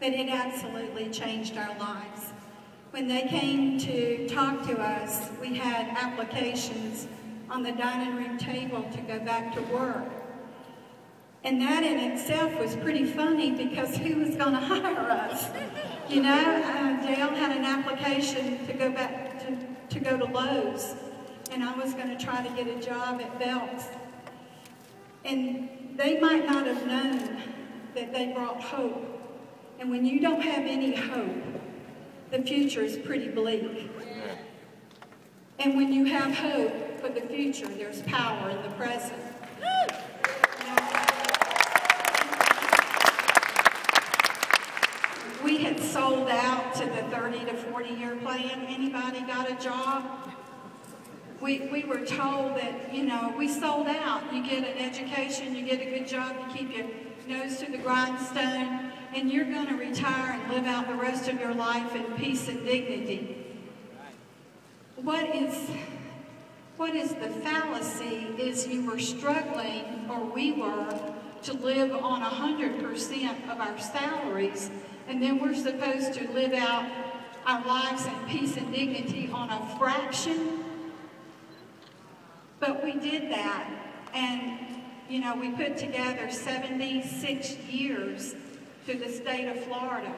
but it absolutely changed our lives. When they came to talk to us, we had applications on the dining room table to go back to work. And that in itself was pretty funny because who was going to hire us? You know, Dale had an application to go back to go to Lowe's, and I was going to try to get a job at Belk's. And they might not have known that they brought hope. And when you don't have any hope, the future is pretty bleak. And when you have hope for the future, there's power in the present. We had sold out to the 30 to 40-year plan. Anybody got a job? We were told that, you know, we sold out. You get an education, you get a good job, you keep your nose to the grindstone, and you're going to retire and live out the rest of your life in peace and dignity. What is the fallacy is you were struggling, or we were, to live on 100% of our salaries, and then we're supposed to live out our lives in peace and dignity on a fraction. But we did that, and you know, we put together 76 years to the state of Florida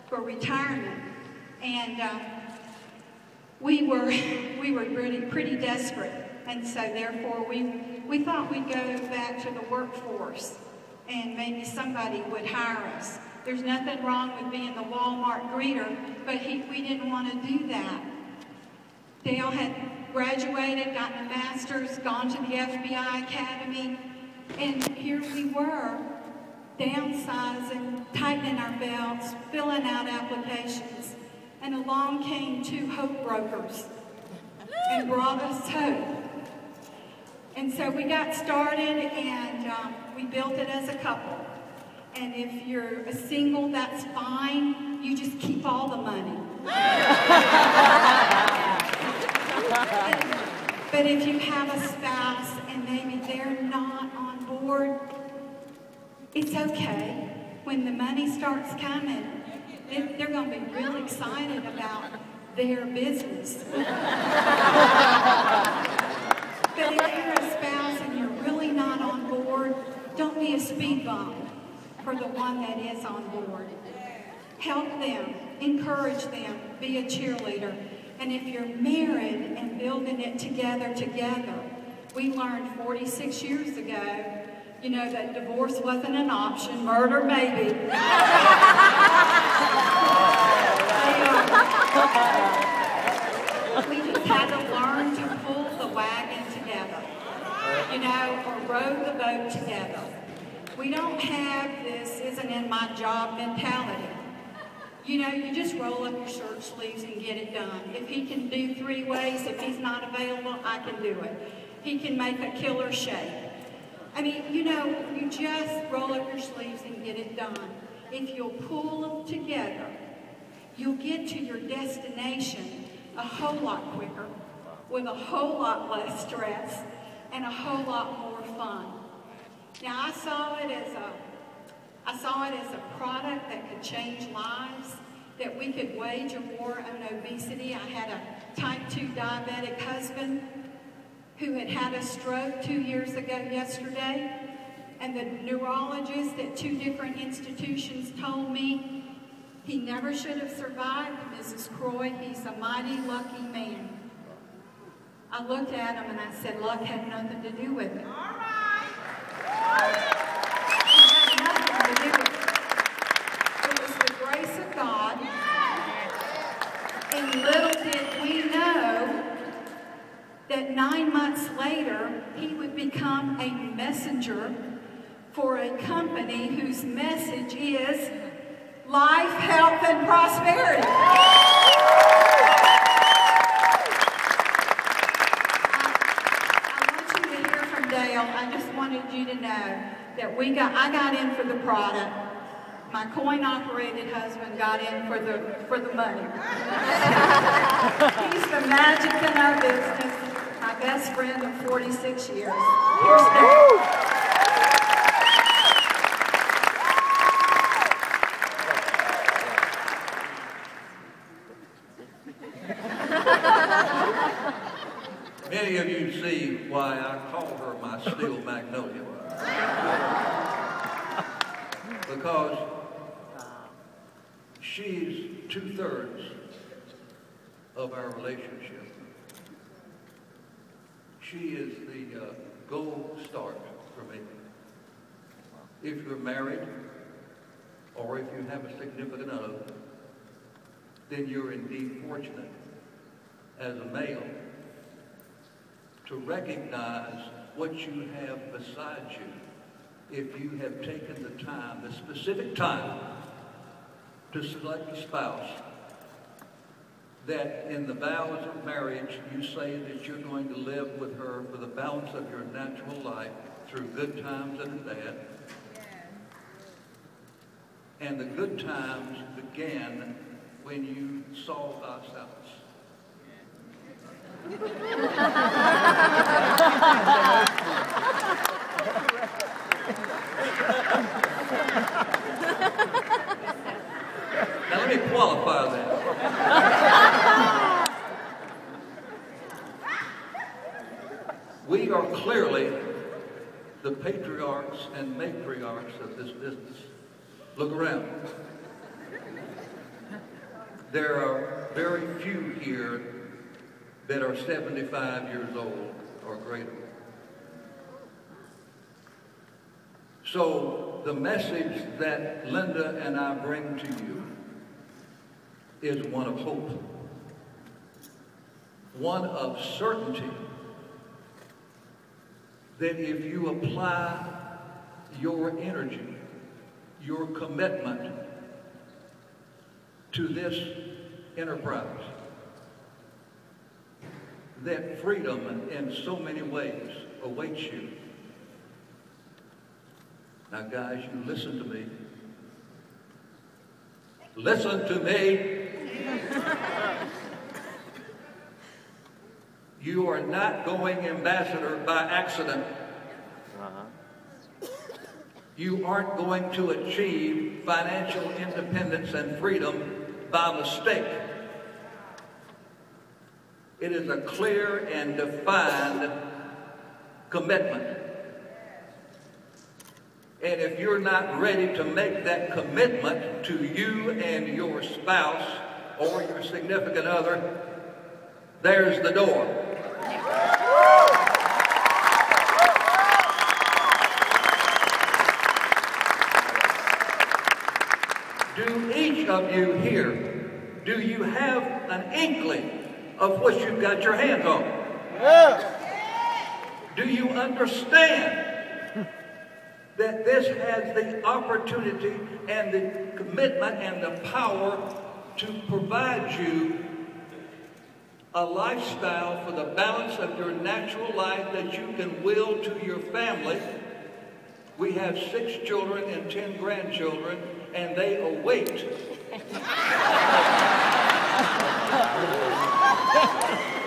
for retirement, and we were pretty desperate, and so therefore we thought we'd go back to the workforce, and maybe somebody would hire us. There's nothing wrong with being the Walmart greeter, but we didn't want to do that. Dale had graduated, gotten a master's, gone to the FBI Academy, and here we were, downsizing, tightening our belts, filling out applications, and along came two hope brokers and brought us hope. And so we got started, and we built it as a couple. And if you're a single, that's fine. You just keep all the money. But if you have a spouse and maybe they're not on board, it's okay. When the money starts coming, they're going to be real excited about their business. But if you're a spouse and you're really not on board, don't be a speed bump for the one that is on board. Help them, encourage them, be a cheerleader. And if you're married and building it together, we learned 46 years ago, you know, that divorce wasn't an option, murder maybe. We just had to learn to pull the wagon together, you know, or row the boat together. We don't have this isn't in my job mentality. You know, you just roll up your shirt sleeves and get it done. If he can do 3 ways, if he's not available, I can do it. He can make a killer shake. I mean, you know, you just roll up your sleeves and get it done. If you'll pull them together, you'll get to your destination a whole lot quicker, with a whole lot less stress, and a whole lot more fun. Now, I saw it as a product that could change lives, that we could wage a war on obesity. I had a type 2 diabetic husband who had had a stroke 2 years ago yesterday, and the neurologist at 2 different institutions told me he never should have survived, Mrs. Croy. He's a mighty lucky man. I looked at him and I said, luck had nothing to do with it. All right. It had nothing to do with it. It was the grace of God. And little did we know that 9 months later, he would become a messenger for a company whose message is life, health, and prosperity. I want you to hear from Dale. I just wanted you to know that I got in for the product. My coin-operated husband got in for the money. He's the magic in our business. My best friend of 46 years. Here's Dale. steel magnolia. Because she's 2/3 of our relationship. She is the gold start for me. If you're married, or if you have a significant other, then you're indeed fortunate as a male to recognize what you have beside you if you have taken the time, the specific time, to select a spouse that in the vows of marriage you say that you're going to live with her for the balance of your natural life through good times and bad. And the good times began when you saw Visalus. Now let me qualify that. We are clearly the patriarchs and matriarchs of this business. Look around. There are very few here that are 75 years old or greater. So the message that Linda and I bring to you is one of hope, one of certainty that if you apply your energy, your commitment to this enterprise, that freedom in so many ways awaits you. Now guys, you listen to me. Listen to me. You are not going ambassador by accident. You aren't going to achieve financial independence and freedom by mistake. It is a clear and defined commitment. And if you're not ready to make that commitment to you and your spouse or your significant other, there's the door. Do each of you here, do you have an inkling of what you've got your hands on? Yeah. Do you understand that this has the opportunity and the commitment and the power to provide you a lifestyle for the balance of your natural life that you can will to your family? We have 6 children and 10 grandchildren, and they await.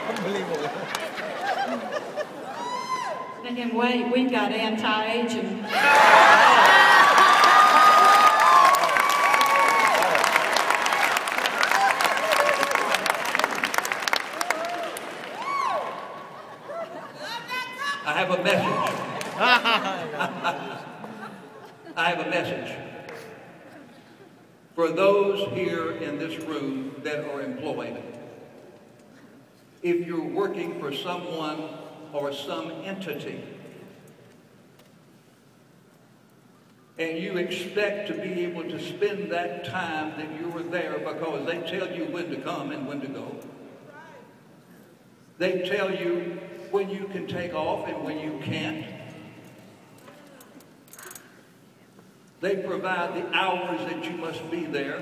Unbelievable. They can wait. We've got anti-aging. I have a message. I have a message for those here in this room that are employed. If you're working for someone or some entity and you expect to be able to spend that time that you were there because they tell you when to come and when to go. They tell you when you can take off and when you can't. They provide the hours that you must be there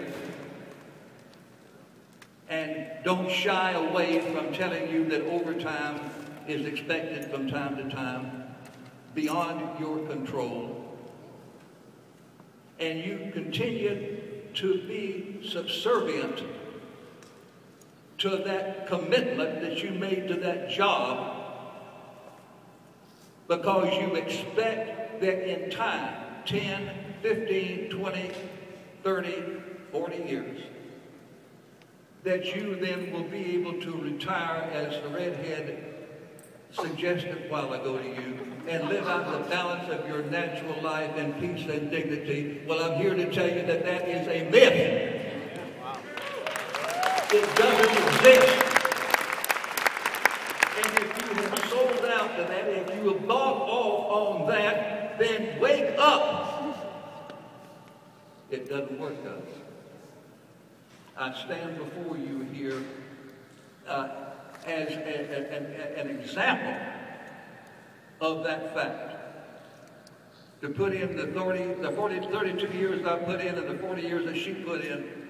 and don't shy away from telling you that overtime is expected from time to time beyond your control. And you continue to be subservient to that commitment that you made to that job because you expect that in time, 10, 15, 20, 30, 40 years, that you then will be able to retire, as the redhead suggested a while ago to you, and live out the balance of your natural life in peace and dignity. Well, I'm here to tell you that that is a myth. It doesn't exist. And if you have sold out to that, if you have bought off on that, then wake up. It doesn't work, does it? I stand before you here as an example of that fact. To put in the 32 years I put in and the 40 years that she put in,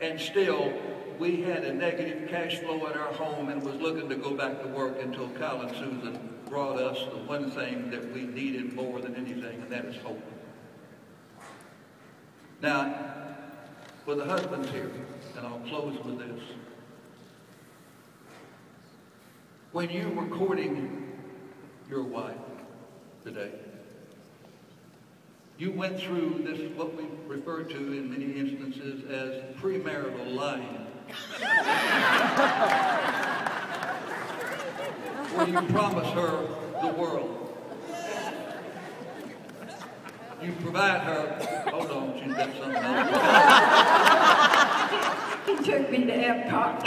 and still we had a negative cash flow at our home and was looking to go back to work until Kyle and Susan brought us the one thing that we needed more than anything, and that is hope. Now, for the husbands here, and I'll close with this. When you were courting your wife today, you went through this, what we refer to in many instances as premarital lying. Where you promise her the world. You provide her, hold on, she's got something else. He took me to Epcot.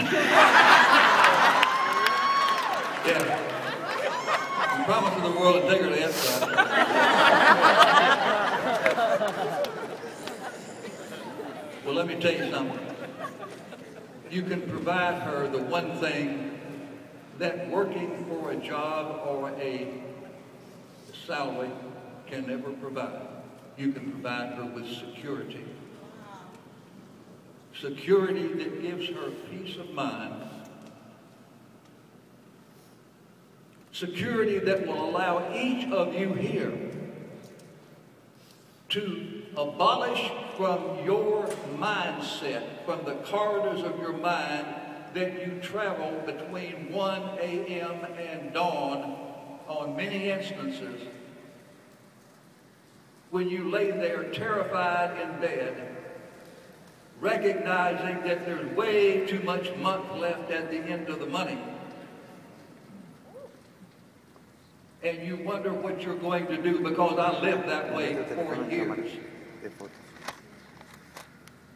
Yeah. You promise her the world and take her to Epcot. Well, let me tell you something. You can provide her the one thing that working for a job or a salary can never provide. You can provide her with security. Security that gives her peace of mind. Security that will allow each of you here to abolish from your mindset, from the corridors of your mind, that you travel between 1 a.m. and dawn on many instances, when you lay there terrified in bed, recognizing that there's way too much month left at the end of the money, and you wonder what you're going to do, because I lived that way for years.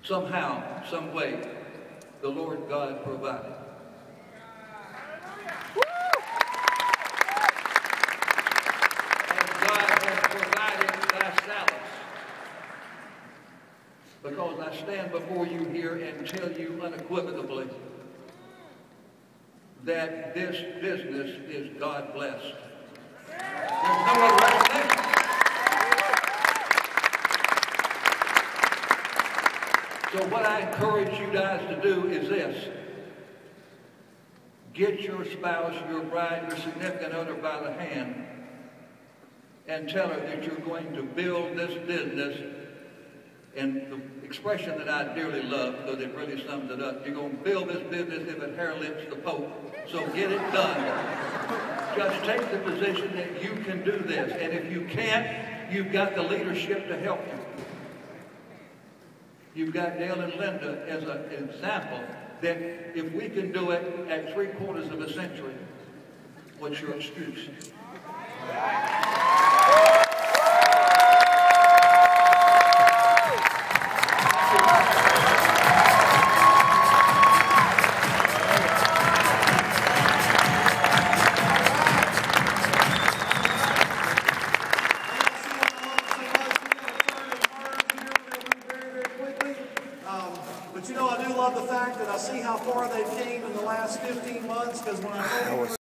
Somehow, some way, the Lord God provided. And God has provided Visalus. Because I stand before you here and tell you unequivocally that this business is God blessed. There's no other explanation. So what I encourage you guys to do is this. Get your spouse, your bride, your significant other by the hand and tell her that you're going to build this business. And the expression that I dearly love, because it really sums it up, you're going to build this business if it hair lips the Pope. So get it done. Just take the position that you can do this. And if you can't, you've got the leadership to help you. You've got Dale and Linda as an example that if we can do it at 3/4 of a century, what's your excuse? But you know, I do love the fact that I see how far they've came in the last 15 months, because when I